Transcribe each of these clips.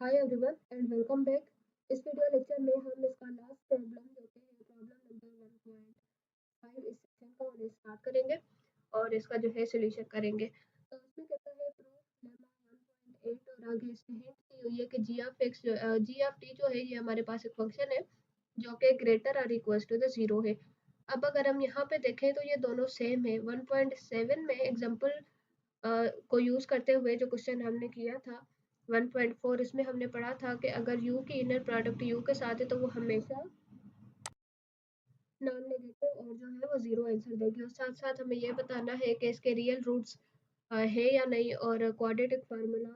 Hi everyone and welcome back. इस video lecture में हम इसका लास्ट प्रॉब्लम जो कि है प्रॉब्लम नंबर 1.5 इस सेक्शन का उन्हें स्टार्ट करेंगे और इसका जो है सोल्यूशन करेंगे। तो इसमें कहता है प्रूफ लेमा 1.8 और आगे इसमें हिंट दी हुई है कि g of x g of t जो है ये हमारे पास एक फंक्शन है जो कि ग्रेटर और इक्वल टू द जीरो है। अब अगर हम यहाँ पे देखें तो ये दोनों सेम है। 1.7 में एग्जाम्पल को यूज करते हुए जो क्वेश्चन हमने किया था 1.4 इसमें हमने पढ़ा था कि अगर u की इनर प्रोडक्ट u के साथ है तो वो हमेशा नॉन नेगेटिव और जो है वो जीरो आंसर देगी। और साथ साथ हमें ये बताना है कि इसके रियल रूट्स है या नहीं और क्वाड्रेटिक फार्मूला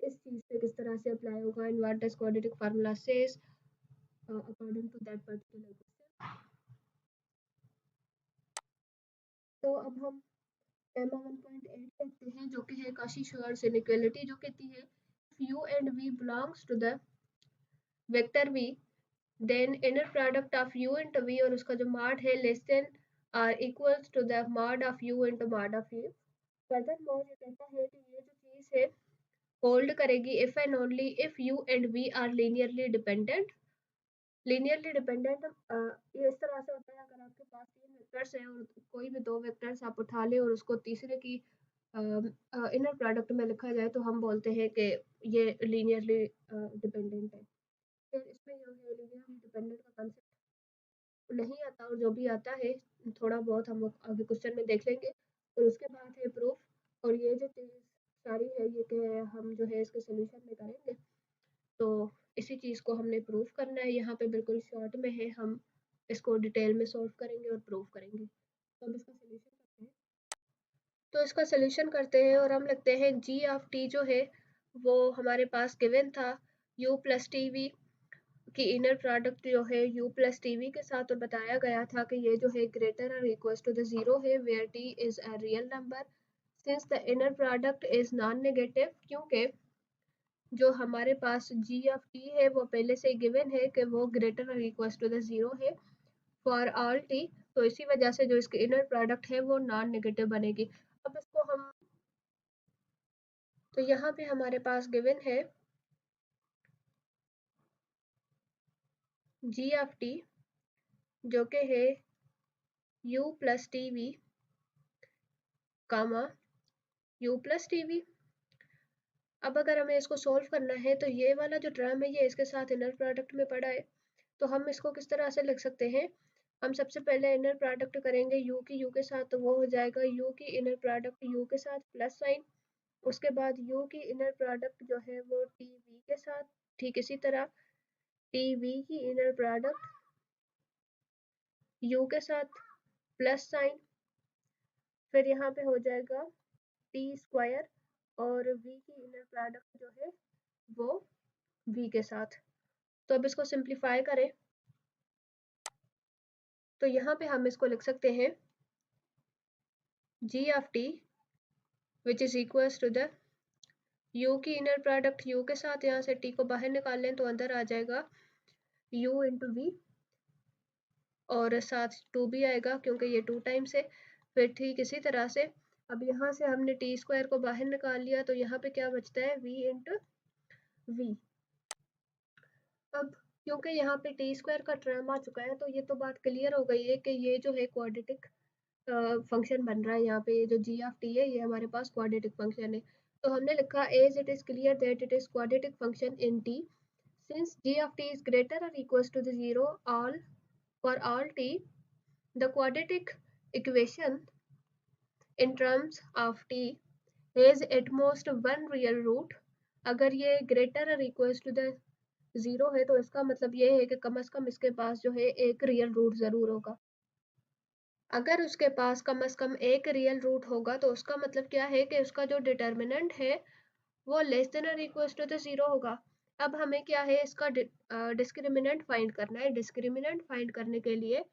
इस चीज पे किस तरह से अप्लाई होगा and what does quadratic formula says according to that particular question. तो अब हम लेमा 1.8 देखते हैं जो कि है काशी-श्वार्ट्ज इनइक्वालिटी जो कहती है u and v belongs to the vector v then inner product of u into v और उसका जो मॉड है less than or equals to the mod of u into mod of v। Furthermore ये कहता है कि ये जो चीज है होल्ड करेगी if and only if u and v are linearly dependent. Linearly dependent ये इस तरह से होता है अगर आपके पास तीन वेक्टर्स हैं और कोई भी दो वेक्टर्स आप उठा लें और उसको तीसरे की इनर प्रोडक्ट में लिखा जाए तो हम बोलते हैं कि ये लीनियरली डिपेंडेंट है। फिर इसमें जो है लीनियरली डिपेंडेंट का कंसेप्ट नहीं आता और जो भी आता है थोड़ा बहुत हम लोग आगे क्वेश्चन में देख लेंगे। और उसके बाद है प्रूफ और ये जो चीज़ सारी है ये कि हम जो है इसके सोल्यूशन में करेंगे। तो इसी चीज़ को हमने प्रूफ करना है। यहाँ पे बिल्कुल शॉर्ट में है, हम इसको डिटेल में सॉल्व करेंगे और प्रूफ करेंगे। तो अब इसका सोल्यूशन करते हैं। तो इसका सोल्यूशन करते हैं और हम लिखते हैं जी ऑफ टी जो है वो हमारे पास गिवन था u प्लस टी वी की इनर प्रोडक्ट जो है u प्लस टी वी के साथ और बताया गया था कि ये जो है ग्रेटर और इक्वल टू द जीरो है where T is a real number since the inner product is non negative क्योंकि जो हमारे पास जी ऑफ टी है वो पहले से गिवन है कि वो ग्रेटर और इक्वल टू द जीरो है फॉर ऑल टी। तो इसी वजह से जो इसकी इनर प्रोडक्ट है वो नॉन नेगेटिव बनेगी। अब इसको हम तो यहाँ पे हमारे पास गिवन है जी ऑफ टी जो कि है u प्लस टी वी कामा u प्लस टी वी। अब अगर हमें इसको सोल्व करना है तो ये वाला जो टर्म है ये इसके साथ इनर प्रोडक्ट में पड़ा है तो हम इसको किस तरह से लिख सकते हैं। हम सबसे पहले इनर प्रोडक्ट करेंगे u की u के साथ तो वो हो जाएगा u की इनर प्रोडक्ट u के साथ प्लस साइन। उसके बाद u की इनर प्रोडक्ट जो है वो टी वी के साथ ठीक इसी तरह टी वी की इनर प्रोडक्ट u के साथ प्लस साइन। फिर यहाँ पे हो जाएगा टी स्क्वायर और v की इनर प्रोडक्ट जो है वो v के साथ। तो अब इसको सिंप्लीफाई करें तो यहाँ पे हम इसको लिख सकते हैं g of t which is equals to the u की इनर प्रोडक्ट u के साथ यहाँ से t को बाहर निकाल लें तो अंदर आ जाएगा u इंटू वी और साथ 2 भी आएगा क्योंकि ये 2 टाइम्स है। फिर ठीक इसी तरह से अब यहाँ से हमने टी स्क्वायर को बाहर निकाल लिया तो यहाँ पे क्या बचता है v इंटू वी। अब क्योंकि यहाँ पे टी स्क्वायर का टर्म आ चुका है तो ये तो बात क्लियर हो गई है कि ये जो है क्वाड्रेटिक फंक्शन बन रहा है। यहाँ पे जो जी ऑफ टी है ये हमारे पास क्वाड्रेटिक फंक्शन है। तो हमने लिखा as it is clear that it is quadratic function in t since g of t is greater और equal to the zero all for all t the quadratic equation in terms of t has at most one real root। अगर ये greater और equal to the zero है तो इसका मतलब ये है कि कम से कम इसके पास जो है एक रियल रूट जरूर होगा। अगर उसके पास कम से कम एक रियल रूट होगा तो उसका मतलब क्या है कि उसका जो डिटर्मिनेंट है वो लेस देन और इक्वल टू द जीरो होगा। अब हमें क्या है इसका डिस्क्रिमिनेंट फाइंड करना है। डिस्क्रिमिनेंट फाइंड करने के लिए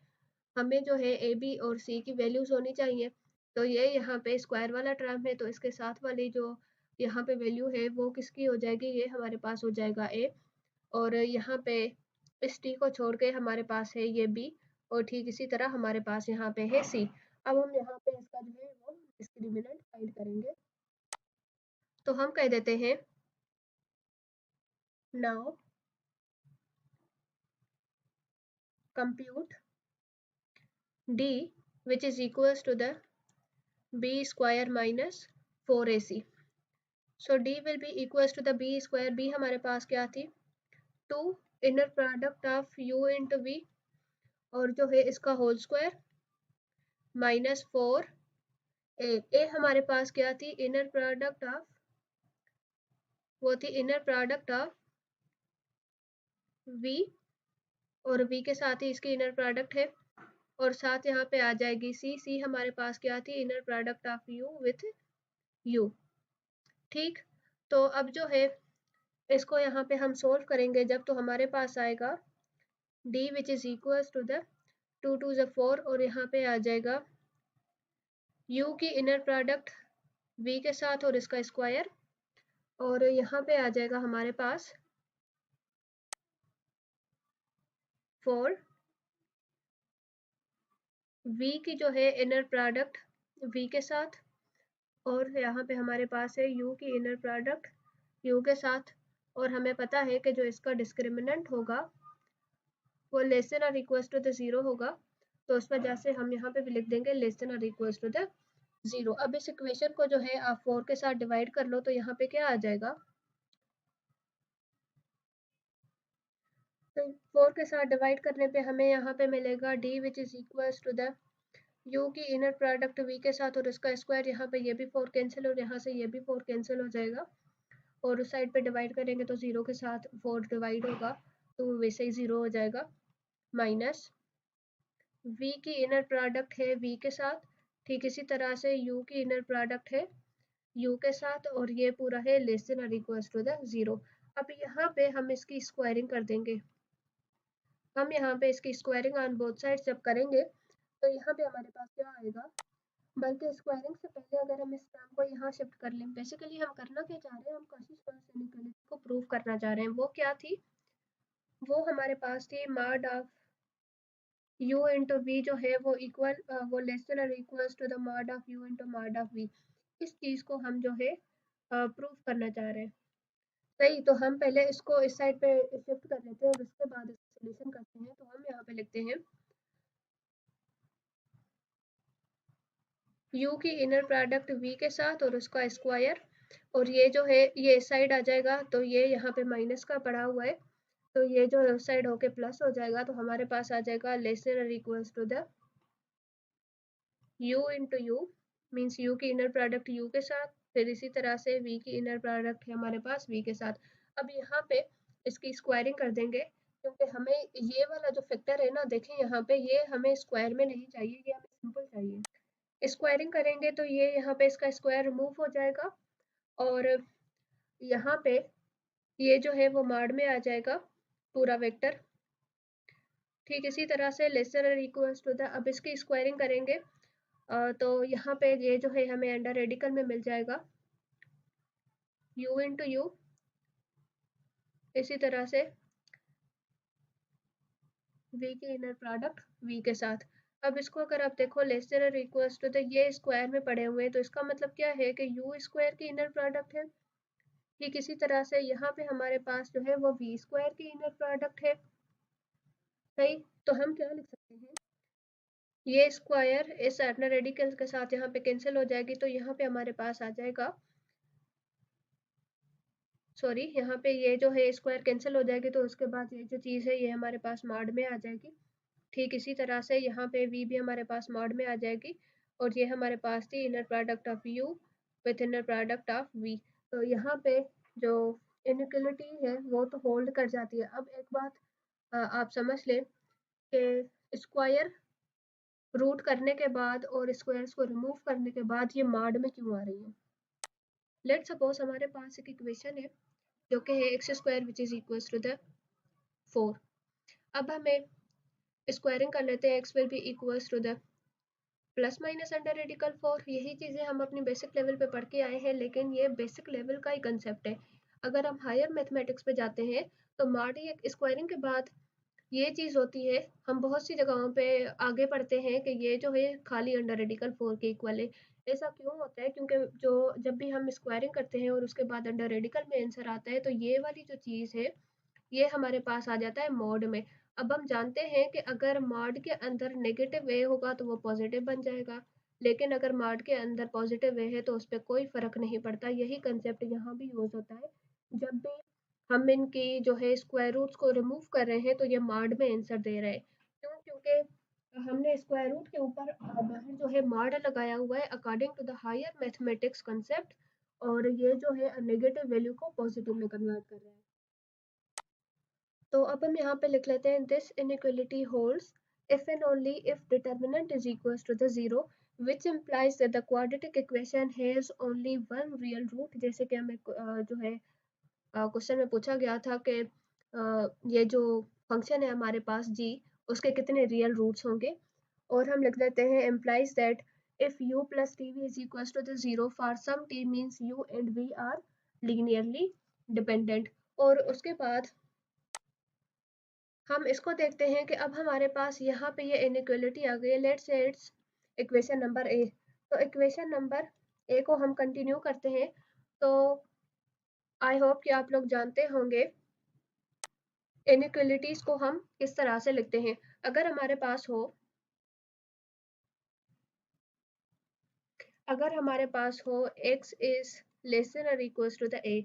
हमें जो है ए बी और सी की वैल्यूज होनी चाहिए। तो ये यहाँ पे स्क्वायर वाला टर्म है तो इसके साथ वाली जो यहाँ पे वैल्यू है वो किसकी हो जाएगी, ये हमारे पास हो जाएगा ए। और यहाँ पे इस टी को छोड़ के हमारे पास है ये बी और ठीक इसी तरह हमारे पास यहाँ पे है सी। अब हम यहाँ पे इसका जो है वो डिस्क्रिमिनेंट फाइंड करेंगे तो हम कह देते हैं now compute d, which is equals to the b square minus 4ac. So d will be equals to the b square. b हमारे पास क्या थी, 2 inner product of u into v, और जो है इसका होल स्क्वायर माइनस 4a हमारे पास क्या थी, इनर प्रोडक्ट ऑफ, वो थी इनर प्रोडक्ट ऑफ v, और v के साथ ही इसकी इनर प्रोडक्ट है, और साथ यहाँ पे आ जाएगी c हमारे पास क्या थी, inner product of u with u। ठीक, तो अब जो है इसको यहाँ पे हम सोल्व करेंगे जब, तो हमारे पास आएगा d which is equals to the 2 2 4, और यहाँ पे आ जाएगा u की इनर प्रोडक्ट v के साथ और इसका स्क्वायर, और यहाँ पे आ जाएगा हमारे पास 4 v की जो है इनर प्रोडक्ट v के साथ, और यहाँ पे हमारे पास है u की इनर प्रोडक्ट u के साथ, और हमें पता है कि जो इसका डिस्क्रिमिनेंट होगा वो लेस देन और इक्वल्स टू द 0 होगा, तो उस वजह से हम यहाँ पे भी लिख देंगे लेस देन और इक्वल्स टू द 0। अब इस इक्वेशन को जो है आप 4 के साथ डिवाइड कर लो, तो यहाँ पे क्या आ जाएगा, तो 4 के साथ डिवाइड करने पे हमें यहाँ पे मिलेगा d which is equals to the u की इनर प्रोडक्ट v के साथ और इसका स्क्वायर, यहाँ पे ये भी 4 कैंसिल और यहाँ से ये भी 4 कैंसिल हो जाएगा, और उस साइड पे डिवाइड करेंगे तो 0 के साथ 4 डिवाइड होगा तो वैसे ही 0 हो जाएगा, माइनस v की इनर प्रोडक्ट है v के साथ, ठीक इसी तरह से u की इनर प्रोडक्ट है u के साथ, और ये पूरा है लेस देन और इक्वल्स टू द 0। अब यहाँ पे हम इसकी स्क्वायरिंग कर देंगे, हम यहाँ पे इसकी स्क्वायरिंग ऑन बोथ साइड जब करेंगे तो यहाँ पे हमारे पास क्या आएगा, बल्कि स्क्वायरिंग से पहले अगर हम इस टर्म को यहाँ शिफ्ट कर लें, बेसिकली हम करना क्या चाह रहे हैं, हम कॉची-श्वार्ट्ज इनइक्वालिटी को प्रूव करना चाह रहे हैं। वो क्या थी, वो हमारे पास थी mod of u into v जो है वो इक्वल वो लेस देन और equals to the mod of u into mod of v। इस चीज़ को हम जो है प्रूव करना चाह रहे हैं। सही, तो हम पहले इसको इस साइड पे शिफ्ट कर लेते हैं और उसके बाद इसका सोल्यूशन करते हैं। तो हम यहाँ पे लिखते हैं u की इनर प्रोडक्ट v के साथ और उसका स्क्वायर, और ये जो है ये इस साइड आ जाएगा, तो ये यहाँ पे माइनस का पड़ा हुआ है, तो ये जो साइड होके प्लस हो जाएगा, तो हमारे पास आ जाएगा लेस देन और equals to the u into U, means u की इनर प्रोडक्ट u के साथ, फिर इसी तरह से v की इनर प्रोडक्ट है हमारे पास v के साथ। अब यहाँ पे इसकी स्क्वायरिंग कर देंगे, क्योंकि हमें ये वाला जो फैक्टर है ना, देखें यहाँ पे ये हमें स्क्वायर में नहीं चाहिए, ये हमें सिंपल चाहिए। स्क्वायरिंग करेंगे तो ये यहाँ पे इसका स्क्वायर रिमूव हो जाएगा, और यहाँ पे ये जो है वो मॉड में आ जाएगा पूरा वेक्टर। ठीक इसी तरह से लेस देन और इक्वल्स टू द, अब इसकी स्क्वायरिंग करेंगे तो यहाँ पे ये जो है हमें अंडर रेडिकल में मिल जाएगा u इंटू यू, इसी तरह से v की इनर प्रोडक्ट v के साथ। अब इसको अगर आप देखो लेस देन और इक्वल्स टू, तो ये स्क्वायर में पड़े हुए हैं, तो इसका मतलब क्या है कि u स्क्वायर की इनर प्रोडक्ट है। ठीक इसी तरह से यहाँ पे हमारे पास जो है वो v स्क्वायर की इनर प्रोडक्ट है। सही, तो हम क्या लिख सकते हैं, ये स्क्वायर इस अंडर रेडिकल के साथ यहाँ पे कैंसिल हो जाएगी, तो यहाँ पे हमारे पास आ जाएगा, सॉरी यहाँ पे ये जो है स्क्वायर कैंसिल हो जाएगी, तो उसके बाद ये जो चीज़ है ये हमारे पास मॉड में आ जाएगी। ठीक इसी तरह से यहाँ पे v भी हमारे पास मॉड में आ जाएगी, और ये हमारे पास थी inner product of u with inner product of v। तो यहाँ पे जो इनइक्वालिटी है वो तो होल्ड कर जाती है। अब एक बात आप समझ लें कि स्क्वायर रूट करने के बाद और स्क्वायर्स को रिमूव करने के बाद ये मॉड में क्यों आ रही है। लेट सपोज हमारे पास एक इक्वेशन है जो कि है X square which is equals to the 4। अब हमें स्क्वायरिंग कर लेते हैं, X will be equals to the plus minus under radical 4। यही चीज़ें हम अपनी बेसिक लेवल पे पढ़ के आए हैं, लेकिन ये बेसिक लेवल का ही कंसेप्ट है। अगर हम हायर मैथमेटिक्स पे जाते हैं तो मॉड स्क्वायरिंग के बाद ये चीज़ होती है, हम बहुत सी जगहों पे आगे पढ़ते हैं कि ये जो है खाली अंडर रेडिकल 4 के इक्वल है। ऐसा क्यों होता है, क्योंकि जो जब भी हम स्क्वायरिंग करते हैं और उसके बाद अंडर रेडिकल में आंसर आता है, तो ये वाली जो चीज़ है ये हमारे पास आ जाता है मॉड में। अब हम जानते हैं कि अगर मॉड के अंदर नेगेटिव ए होगा तो वो पॉजिटिव बन जाएगा, लेकिन अगर मॉड के अंदर पॉजिटिव ए है तो उस पर कोई फर्क नहीं पड़ता। यही कंसेप्ट यहाँ भी यूज होता है। जब भी हम इनकी जो है स्क्वायर रूट्स को रिमूव कर रहे हैं तो ये मॉड में आंसर दे रहे हैं। क्यों? क्योंकि हमने स्क्वायर रूट के ऊपर बाहर जो है मॉड लगाया हुआ है according to the higher mathematics concept, और ये जो है नेगेटिव वैल्यू को पॉजिटिव में कन्वर्ट कर रहा है। तो अब हम यहाँ पे लिख लेते हैं this inequality holds if and only if determinant is equal to the zero which implies that the quadratic equation has only one real root. जैसे कि हमें जो है क्वेश्चन में पूछा गया था कि ये जो फंक्शन है हमारे पास जी, उसके कितने रियल रूट्स होंगे, और हम लिख देते हैं implies that if u plus tv is equals to the zero for some t means u and v are linearly dependent। और उसके बाद हम इसको देखते हैं कि अब हमारे पास यहाँ पे ये इनइक्वालिटी आ गई है। Let's say it's equation number A. तो इक्वेशन नंबर ए को हम कंटिन्यू करते हैं। तो आई होप कि आप लोग जानते होंगे इनइक्वालिटीज को हम किस तरह से लिखते हैं। अगर हमारे पास हो x is less than or equals to the a,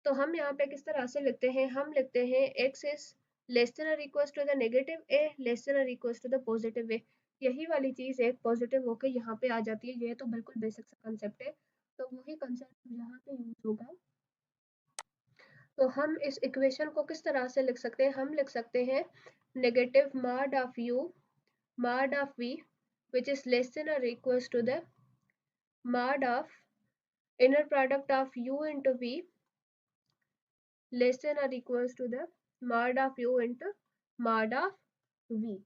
तो हम यहाँ पे किस तरह से लिखते हैं? हम लिखते हैं x is less than or equals to the negative a less than or equals to the positive a। यही वाली चीज एक पॉजिटिव होके यहाँ पे आ जाती है। ये तो बिल्कुल बेसिक सा कंसेप्ट है, तो वही कंसेप्ट यहाँ पे यूज होगा। तो हम इस इक्वेशन को किस तरह से लिख सकते हैं? हम लिख सकते हैं negative mod of u mod of v which is less than or equals to the mod of inner product of u into v less than or equals to the mod of u into mod of v।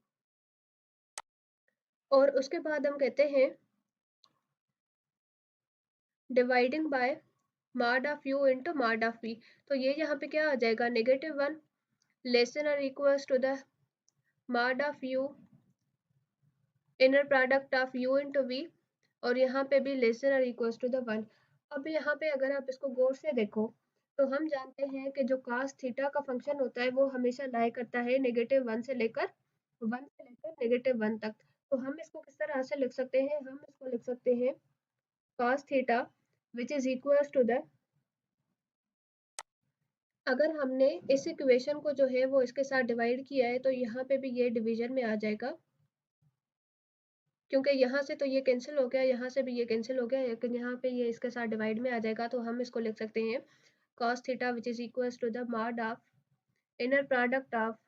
और उसके बाद हम कहते हैं dividing by mod of u into mod of v। तो ये यहाँ पे क्या आ जाएगा? -1 less than or equals to the mod of u inner product of u into v, और यहाँ पे भी लेस देन और इक्वल्स टू द 1। अब यहाँ पे अगर आप इसको गौर से देखो तो हम जानते हैं कि जो cos थीटा का फंक्शन होता है वो हमेशा लाई करता है -1 से लेकर -1 तक। तो हम इसको किस तरह से लिख सकते हैं? हम इसको लिख सकते हैं cos theta which is equals to the, अगर हमने इस इक्वेशन को जो है वो इसके साथ डिवाइड किया है तो यहाँ पे भी ये डिवीजन में आ जाएगा, क्योंकि यहाँ से तो ये कैंसिल हो गया, यहाँ से भी ये कैंसिल हो गया, लेकिन यहाँ पे ये इसके साथ डिवाइड में आ जाएगा। तो हम इसको लिख सकते हैं cos theta which is equals to the mod of inner product of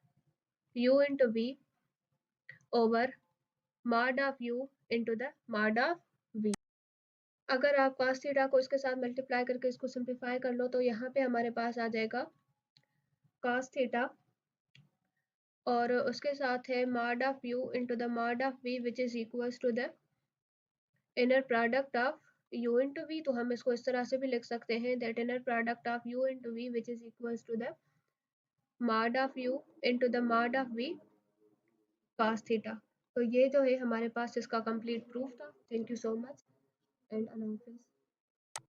u into v over mod of u into the mod of v। अगर आप cos थीटा को इसके साथ मल्टीप्लाई करके इसको सिंप्लीफाई कर लो तो यहाँ पे हमारे पास आ जाएगा cos थीटा और उसके साथ है mod of u into the mod of v which is equals to the inner product of u into v। तो हम इसको इस तरह से भी लिख सकते हैं that inner product of u into v which is equals to the mod of u into the mod of v cos theta. तो ये जो है हमारे पास इसका कंप्लीट प्रूफ था। Thank you so much and अल्लाह हाफिज़।